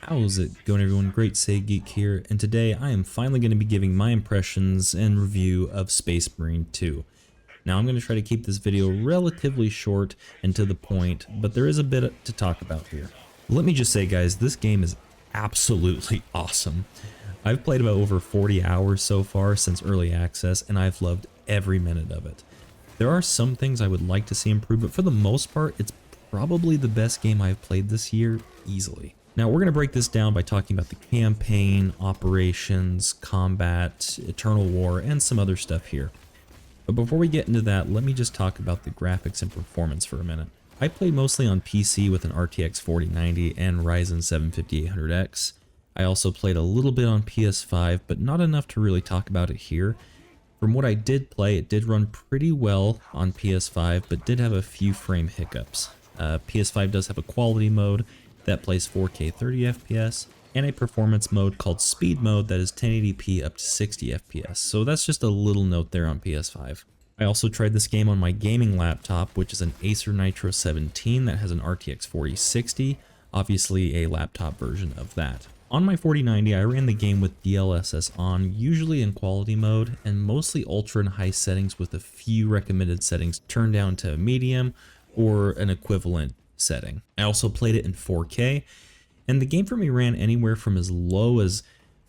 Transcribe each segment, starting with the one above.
How's it going, everyone? Great Say Geek here, and today I am finally going to be giving my impressions and review of Space Marine 2. Now I'm going to try to keep this video relatively short and to the point, but there is a bit to talk about here. Let me just say, guys, this game is absolutely awesome. I've played about over 40 hours so far since early access, and I've loved every minute of it. There are some things I would like to see improved, but for the most part, it's probably the best game I've played this year, easily. Now we're going to break this down by talking about the campaign, operations, combat, Eternal War, and some other stuff here. But before we get into that, let me just talk about the graphics and performance for a minute. I played mostly on PC with an RTX 4090 and Ryzen 7 5800X. I also played a little bit on PS5, but not enough to really talk about it here. From what I did play, it did run pretty well on PS5, but did have a few frame hiccups. PS5 does have a quality mode that plays 4K 30 FPS, and a performance mode called Speed Mode that is 1080p up to 60 FPS, so that's just a little note there on PS5. I also tried this game on my gaming laptop, which is an Acer Nitro 17 that has an RTX 4060, obviously a laptop version of that. On my 4090, I ran the game with DLSS on, usually in quality mode, and mostly ultra and high settings with a few recommended settings turned down to medium or an equivalent setting. I also played it in 4K, and the game for me ran anywhere from as low as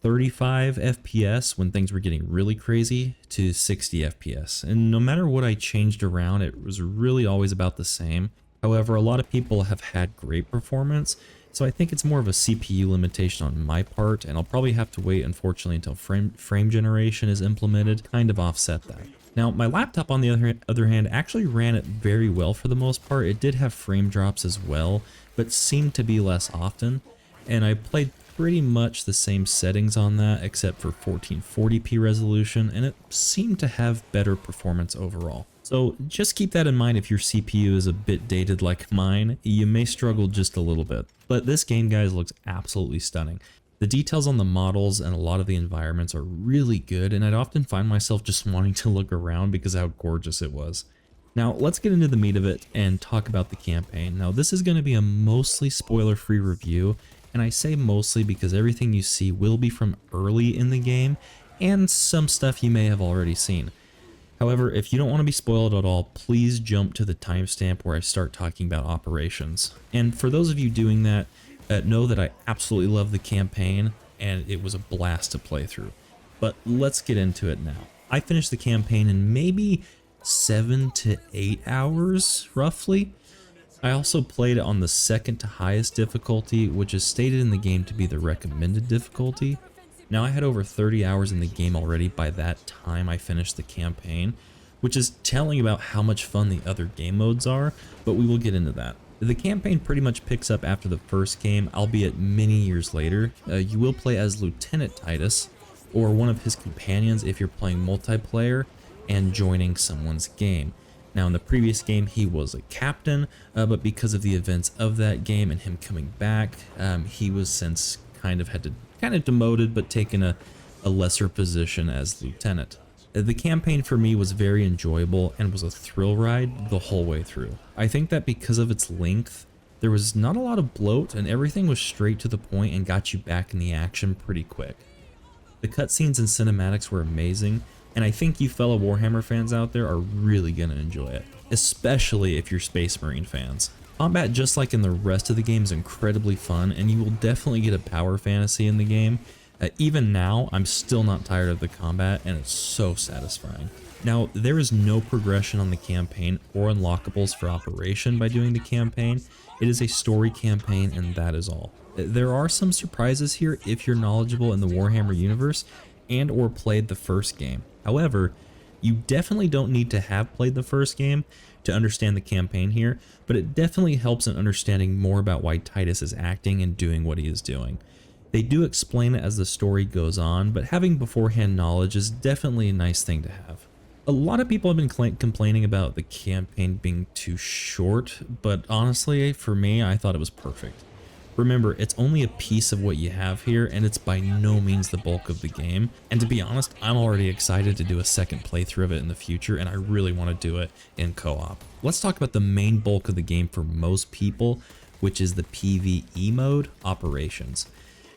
35 FPS when things were getting really crazy to 60 FPS, and no matter what I changed around, it was really always about the same. However, a lot of people have had great performance, so I think it's more of a CPU limitation on my part, and I'll probably have to wait, unfortunately, until frame generation is implemented to kind of offset that. Now, my laptop, on the other hand, actually ran it very well for the most part. It did have frame drops as well, but seemed to be less often, and I played pretty much the same settings on that except for 1440p resolution, and it seemed to have better performance overall. So just keep that in mind. If your CPU is a bit dated like mine, you may struggle just a little bit. But this game, guys, looks absolutely stunning. The details on the models and a lot of the environments are really good, and I'd often find myself just wanting to look around because of how gorgeous it was. Now let's get into the meat of it and talk about the campaign. Now this is going to be a mostly spoiler-free review, and I say mostly because everything you see will be from early in the game and some stuff you may have already seen. However, if you don't want to be spoiled at all, please jump to the timestamp where I start talking about operations. And for those of you doing that, know that I absolutely love the campaign, and it was a blast to play through. But let's get into it now. I finished the campaign in maybe 7 to 8 hours, roughly. I also played it on the second to highest difficulty, which is stated in the game to be the recommended difficulty. Now, I had over 30 hours in the game already by that time I finished the campaign, which is telling about how much fun the other game modes are, but we will get into that. The campaign pretty much picks up after the first game, albeit many years later. You will play as Lieutenant Titus, or one of his companions if you're playing multiplayer and joining someone's game. Now, in the previous game, he was a captain, but because of the events of that game and him coming back, he was since kind of demoted, but taken a lesser position as lieutenant. The campaign for me was very enjoyable and was a thrill ride the whole way through. I think that because of its length, there was not a lot of bloat and everything was straight to the point and got you back in the action pretty quick. The cutscenes and cinematics were amazing, and I think you fellow Warhammer fans out there are really going to enjoy it, especially if you're Space Marine fans. Combat, just like in the rest of the game, is incredibly fun, and you will definitely get a power fantasy in the game. Even now, I'm still not tired of the combat, and it's so satisfying. Now, there is no progression on the campaign or unlockables for operation by doing the campaign. It is a story campaign, and that is all. There are some surprises here if you're knowledgeable in the Warhammer universe and or played the first game. However, you definitely don't need to have played the first game to understand the campaign here, but it definitely helps in understanding more about why Titus is acting and doing what he is doing. They do explain it as the story goes on, but having beforehand knowledge is definitely a nice thing to have. A lot of people have been complaining about the campaign being too short, but honestly, for me, I thought it was perfect. Remember, it's only a piece of what you have here, and it's by no means the bulk of the game. And to be honest, I'm already excited to do a second playthrough of it in the future, and I really want to do it in co-op. Let's talk about the main bulk of the game for most people, which is the PVE mode, Operations.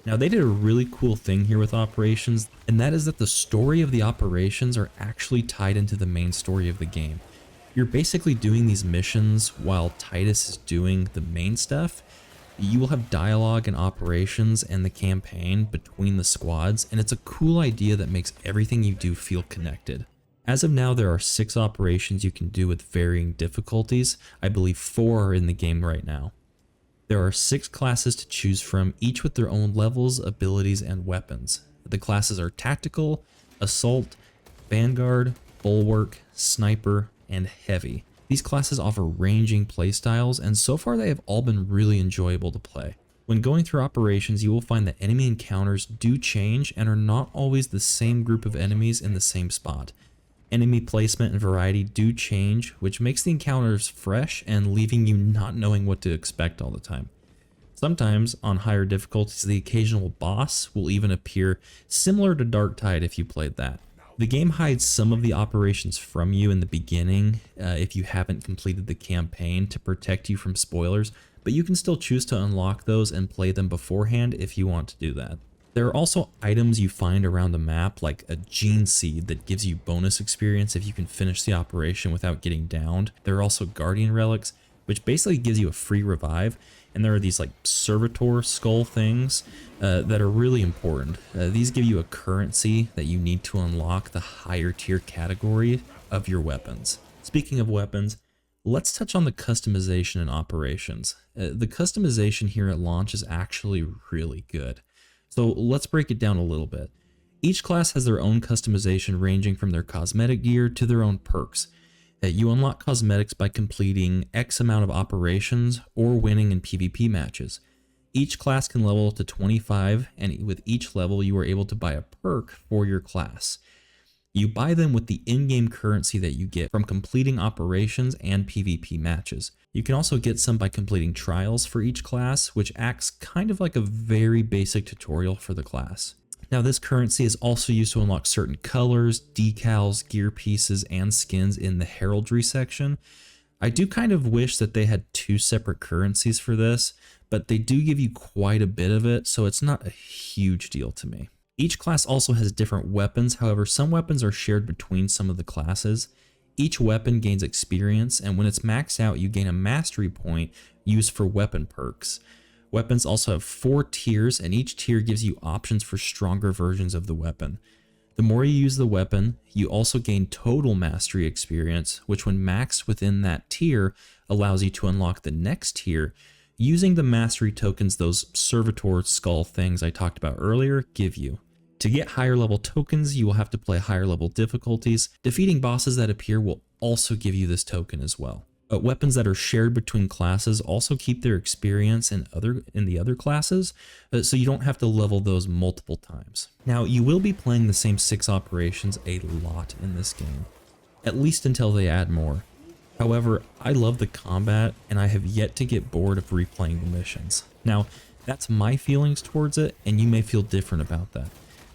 Now they did a really cool thing here with Operations, and that is that the story of the operations are actually tied into the main story of the game. You're basically doing these missions while Titus is doing the main stuff. You will have dialogue and operations and the campaign between the squads, and it's a cool idea that makes everything you do feel connected. As of now, there are 6 operations you can do with varying difficulties. I believe 4 are in the game right now. There are 6 classes to choose from, each with their own levels, abilities, and weapons. The classes are Tactical, Assault, Vanguard, Bulwark, Sniper, and Heavy. These classes offer ranging playstyles, and so far they have all been really enjoyable to play. When going through operations, you will find that enemy encounters do change and are not always the same group of enemies in the same spot. Enemy placement and variety do change, which makes the encounters fresh and leaving you not knowing what to expect all the time. Sometimes, on higher difficulties, the occasional boss will even appear, similar to Darktide if you played that. The game hides some of the operations from you in the beginning if you haven't completed the campaign to protect you from spoilers, but you can still choose to unlock those and play them beforehand if you want to do that. There are also items you find around the map, like a gene seed that gives you bonus experience if you can finish the operation without getting downed. There are also guardian relics, which basically gives you a free revive, and there are these like servitor skull things that are really important. These give you a currency that you need to unlock the higher tier category of your weapons. Speaking of weapons, let's touch on the customization and operations. The customization here at launch is actually really good. So let's break it down a little bit. Each class has their own customization ranging from their cosmetic gear to their own perks. You unlock cosmetics by completing X amount of operations or winning in PvP matches. Each class can level to 25, and with each level you are able to buy a perk for your class. You buy them with the in-game currency that you get from completing operations and PvP matches. You can also get some by completing trials for each class, which acts kind of like a very basic tutorial for the class. Now this currency is also used to unlock certain colors, decals, gear pieces, and skins in the heraldry section. I do kind of wish that they had 2 separate currencies for this, but they do give you quite a bit of it, so it's not a huge deal to me. Each class also has different weapons, however some weapons are shared between some of the classes. Each weapon gains experience, and when it's maxed out you gain a mastery point used for weapon perks. Weapons also have 4 tiers, and each tier gives you options for stronger versions of the weapon. The more you use the weapon, you also gain total mastery experience, which when maxed within that tier allows you to unlock the next tier using the mastery tokens those servitor skull things I talked about earlier give you. To get higher level tokens, you will have to play higher level difficulties. Defeating bosses that appear will also give you this token as well. But weapons that are shared between classes also keep their experience in the other classes, so you don't have to level those multiple times. Now, you will be playing the same 6 operations a lot in this game, at least until they add more. However, I love the combat, and I have yet to get bored of replaying the missions. Now, that's my feelings towards it, and you may feel different about that.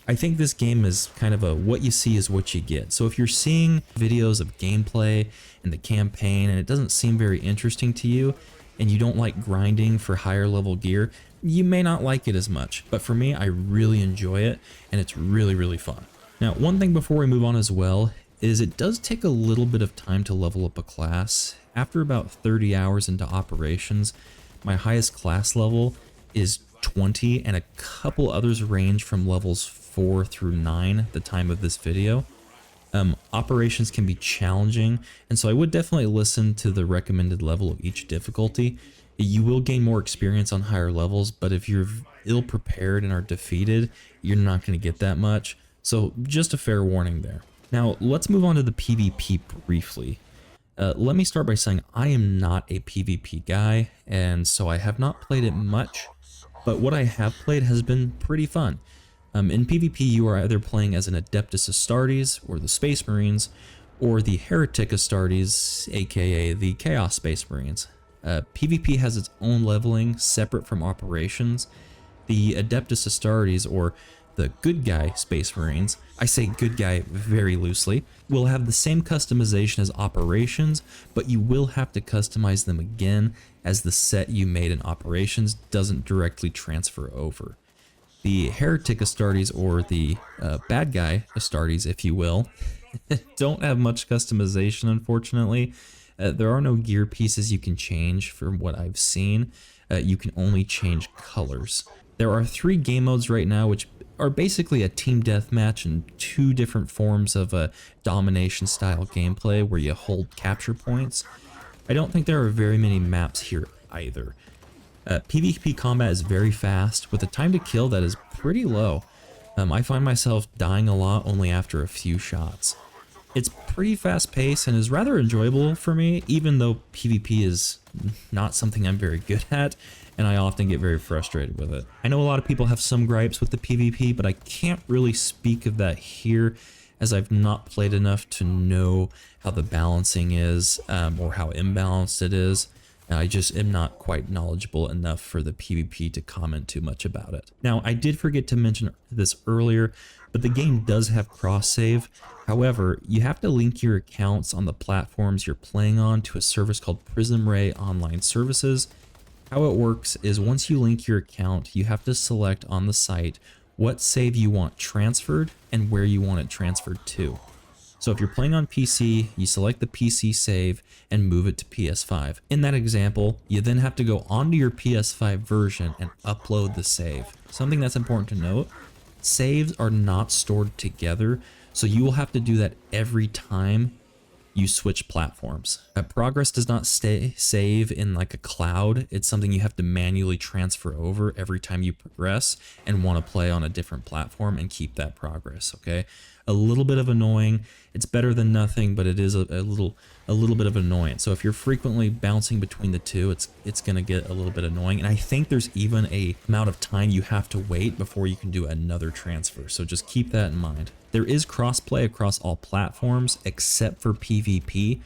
I think this game is kind of a what you see is what you get. So if you're seeing videos of gameplay and the campaign and it doesn't seem very interesting to you, and you don't like grinding for higher level gear, you may not like it as much. But for me, I really enjoy it, and it's really, really fun. Now, one thing before we move on as well is it does take a little bit of time to level up a class. After about 30 hours into operations, my highest class level is 20, and a couple others range from levels 4 through 9 at the time of this video. Operations can be challenging, and so I would definitely listen to the recommended level of each difficulty. You will gain more experience on higher levels, but if you're ill prepared and are defeated, you're not going to get that much. So just a fair warning there. Now let's move on to the PvP briefly. Let me start by saying I am not a PvP guy, and so I have not played it much, but what I have played has been pretty fun. In PvP, you are either playing as an Adeptus Astartes, or the Space Marines, or the Heretic Astartes, aka the Chaos Space Marines. PvP has its own leveling separate from operations. The Adeptus Astartes, or the good guy Space Marines, I say good guy very loosely, will have the same customization as Operations, but you will have to customize them again as the set you made in Operations doesn't directly transfer over. The Heretic Astartes, or the bad guy Astartes, if you will, don't have much customization, unfortunately. There are no gear pieces you can change from what I've seen. You can only change colors. There are 3 game modes right now, which are basically a team deathmatch and 2 different forms of a domination style gameplay where you hold capture points. I don't think there are very many maps here either. PvP combat is very fast with a time to kill that is pretty low. I find myself dying a lot only after a few shots. It's pretty fast paced and is rather enjoyable for me, even though PvP is not something I'm very good at, and I often get very frustrated with it. I know a lot of people have some gripes with the PvP, but I can't really speak of that here as I've not played enough to know how the balancing is or how imbalanced it is. I just am not quite knowledgeable enough for the PvP to comment too much about it. Now, I did forget to mention this earlier, but the game does have cross-save. However, you have to link your accounts on the platforms you're playing on to a service called Prism Ray Online Services. How it works is once you link your account, you have to select on the site what save you want transferred and where you want it transferred to. So if you're playing on PC, you select the PC save and move it to PS5. In that example, you then have to go onto your PS5 version and upload the save. Something that's important to note, saves are not stored together, so you will have to do that every time you switch platforms. Progress does not save in like a cloud. It's something you have to manually transfer over every time you progress and want to play on a different platform and keep that progress, okay? A little bit of annoying. It's better than nothing, but it is a little bit of annoyance. So if you're frequently bouncing between the two, it's gonna get a little bit annoying. And I think there's even a amount of time you have to wait before you can do another transfer. So just keep that in mind. There is crossplay across all platforms except for PvP.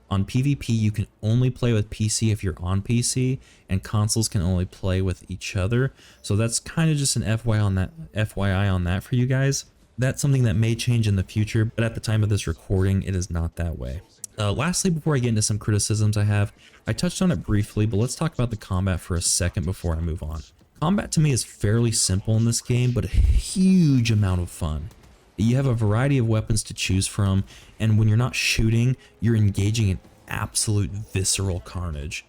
On PvP, you can only play with PC if you're on PC, and consoles can only play with each other. So that's kind of just an FYI on that for you guys. That's something that may change in the future, but at the time of this recording, it is not that way. Lastly, before I get into some criticisms I touched on it briefly, but let's talk about the combat for a second before I move on. Combat to me is fairly simple in this game, but a huge amount of fun. You have a variety of weapons to choose from, and when you're not shooting, you're engaging in absolute visceral carnage.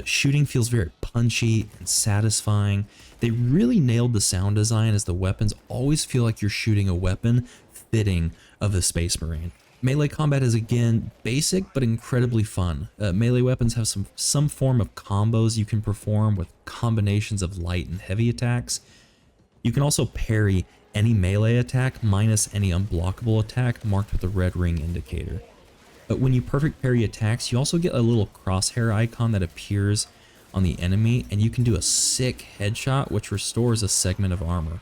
Shooting feels very punchy and satisfying. They really nailed the sound design as the weapons always feel like you're shooting a weapon fitting of a Space Marine. Melee combat is again basic but incredibly fun. Melee weapons have some form of combos you can perform with combinations of light and heavy attacks. You can also parry any melee attack minus any unblockable attack marked with a red ring indicator. But when you perfect parry attacks, you also get a little crosshair icon that appears on the enemy, and you can do a sick headshot which restores a segment of armor.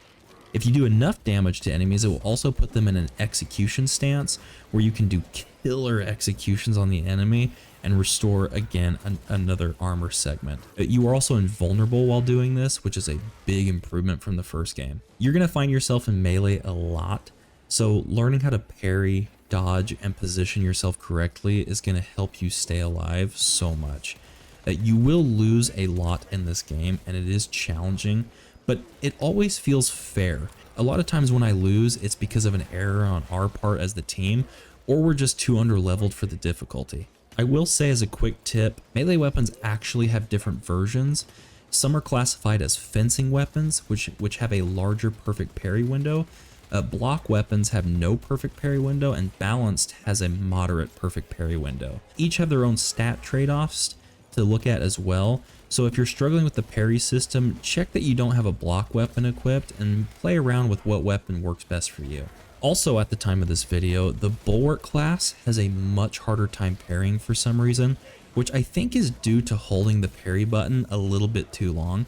If you do enough damage to enemies, it will also put them in an execution stance where you can do killer executions on the enemy and restore again another armor segment. You are also invulnerable while doing this, which is a big improvement from the first game. You're going to find yourself in melee a lot, so learning how to parry, dodge, and position yourself correctly is going to help you stay alive so much. You will lose a lot in this game, and it is challenging, but it always feels fair. A lot of times when I lose, it's because of an error on our part as the team, or we're just too underleveled for the difficulty. I will say as a quick tip, melee weapons actually have different versions. Some are classified as fencing weapons, which have a larger perfect parry window. Block weapons have no perfect parry window, and balanced has a moderate perfect parry window. Each have their own stat trade-offs to look at as well. So if you're struggling with the parry system, check that you don't have a block weapon equipped and play around with what weapon works best for you. Also at the time of this video, the Bulwark class has a much harder time parrying for some reason, which I think is due to holding the parry button a little bit too long.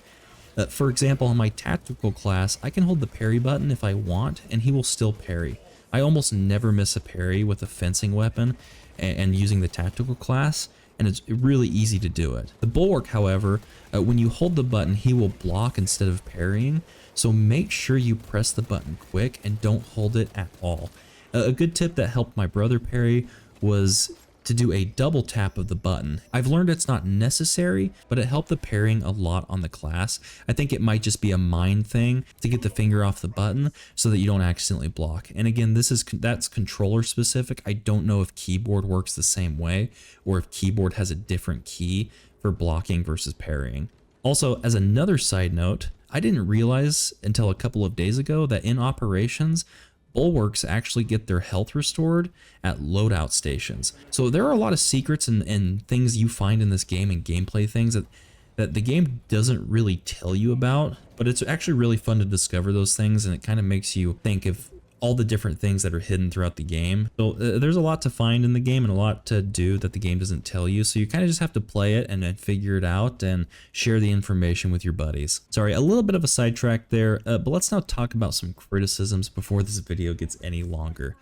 For example, on my tactical class, I can hold the parry button if I want, and he will still parry. I almost never miss a parry with a fencing weapon and using the tactical class, and it's really easy to do it. The Bulwark, however, when you hold the button, he will block instead of parrying, so make sure you press the button quick and don't hold it at all. A good tip that helped my brother parry was to do a double tap of the button. I've learned it's not necessary, but it helped the parrying a lot on the class. I think it might just be a mind thing to get the finger off the button so that you don't accidentally block. And again, that's controller specific. I don't know if keyboard works the same way or if keyboard has a different key for blocking versus parrying. Also, as another side note, I didn't realize until a couple of days ago that in operations, Bulwarks actually get their health restored at loadout stations. So there are a lot of secrets and things you find in this game and gameplay things that the game doesn't really tell you about, but it's actually really fun to discover those things, and it kind of makes you think of all the different things that are hidden throughout the game. So there's a lot to find in the game and a lot to do that the game doesn't tell you. So you kind of just have to play it and then figure it out and share the information with your buddies. Sorry, a little bit of a sidetrack there, but let's now talk about some criticisms before this video gets any longer.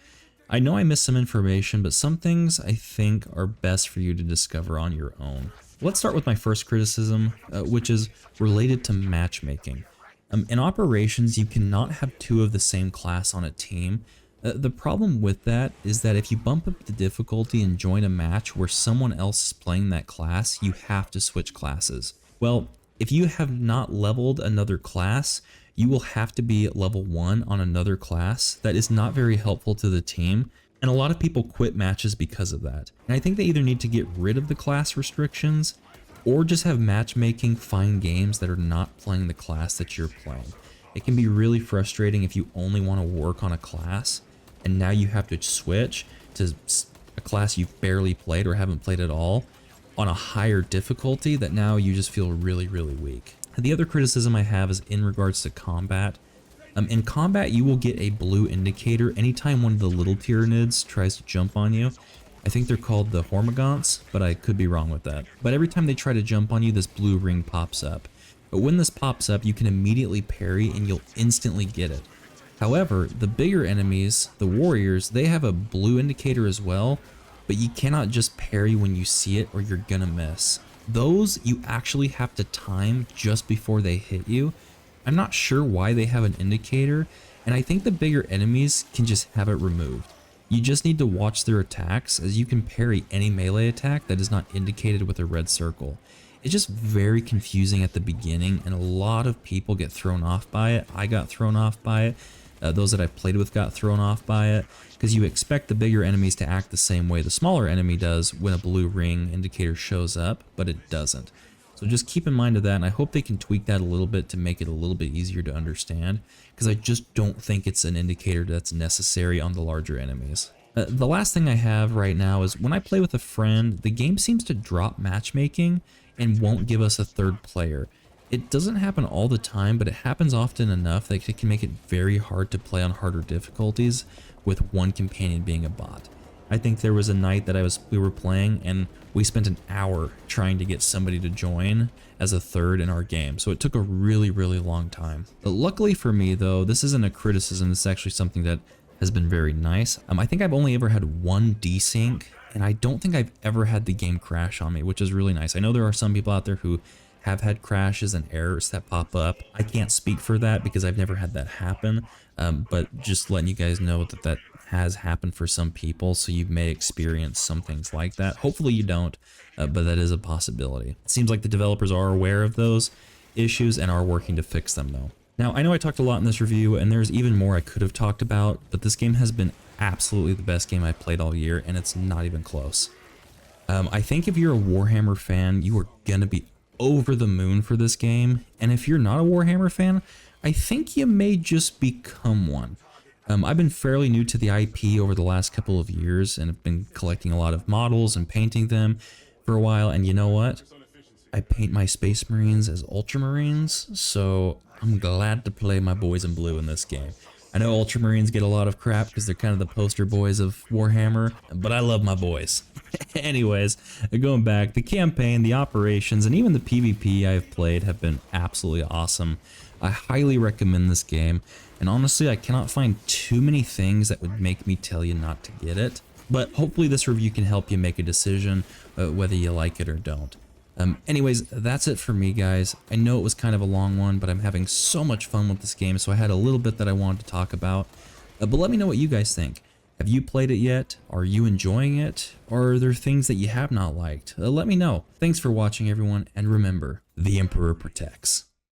I know I missed some information, but some things I think are best for you to discover on your own. Let's start with my first criticism, which is related to matchmaking. In operations, you cannot have two of the same class on a team. The problem with that is that if you bump up the difficulty and join a match where someone else is playing that class, you have to switch classes. Well, if you have not leveled another class, you will have to be at level 1 on another class. That is not very helpful to the team, and a lot of people quit matches because of that. And I think they either need to get rid of the class restrictions or just have matchmaking find games that are not playing the class that you're playing. It can be really frustrating if you only want to work on a class and now you have to switch to a class you've barely played or haven't played at all on a higher difficulty that now you just feel really, really weak. The other criticism I have is in regards to combat. In combat, you will get a blue indicator anytime one of the little Tyranids tries to jump on you. I think they're called the Hormagaunts, but I could be wrong with that. But every time they try to jump on you, this blue ring pops up. But when this pops up, you can immediately parry and you'll instantly get it. However, the bigger enemies, the warriors, they have a blue indicator as well, but you cannot just parry when you see it or you're gonna miss. Those you actually have to time just before they hit you. I'm not sure why they have an indicator, and I think the bigger enemies can just have it removed. You just need to watch their attacks, as you can parry any melee attack that is not indicated with a red circle. It's just very confusing at the beginning, and a lot of people get thrown off by it. I got thrown off by it. Those that I played with got thrown off by it, because you expect the bigger enemies to act the same way the smaller enemy does when a blue ring indicator shows up, but it doesn't. So just keep in mind of that, and I hope they can tweak that a little bit to make it a little bit easier to understand, because I just don't think it's an indicator that's necessary on the larger enemies. The last thing I have right now is when I play with a friend, the game seems to drop matchmaking and won't give us a third player. It doesn't happen all the time, but it happens often enough that it can make it very hard to play on harder difficulties with one companion being a bot. I think there was a night that we were playing and we spent an hour trying to get somebody to join as a third in our game. So it took a really, really long time. But luckily for me though, this isn't a criticism. This is actually something that has been very nice. I think I've only ever had one desync, and I don't think I've ever had the game crash on me, which is really nice. I know there are some people out there who have had crashes and errors that pop up. I can't speak for that because I've never had that happen, but just letting you guys know that that has happened for some people, so you may experience some things like that. Hopefully you don't, but that is a possibility. It seems like the developers are aware of those issues and are working to fix them though. Now, I know I talked a lot in this review, and there's even more I could have talked about, but this game has been absolutely the best game I've played all year, and it's not even close. I think if you're a Warhammer fan, you are gonna be over the moon for this game, and if you're not a Warhammer fan, I think you may just become one. I've been fairly new to the IP over the last couple of years, and have been collecting a lot of models and painting them for a while, and you know what? I paint my Space Marines as Ultramarines, so I'm glad to play my boys in blue in this game. I know Ultramarines get a lot of crap because they're kind of the poster boys of Warhammer, but I love my boys. Anyways, going back, the campaign, the operations, and even the PvP I've played have been absolutely awesome. I highly recommend this game, and honestly, I cannot find too many things that would make me tell you not to get it. But hopefully this review can help you make a decision whether you like it or don't. Anyways, that's it for me, guys. I know it was kind of a long one, but I'm having so much fun with this game, so I had a little bit that I wanted to talk about. But let me know what you guys think. Have you played it yet? Are you enjoying it? Or are there things that you have not liked? Let me know. Thanks for watching, everyone, and remember, the Emperor protects.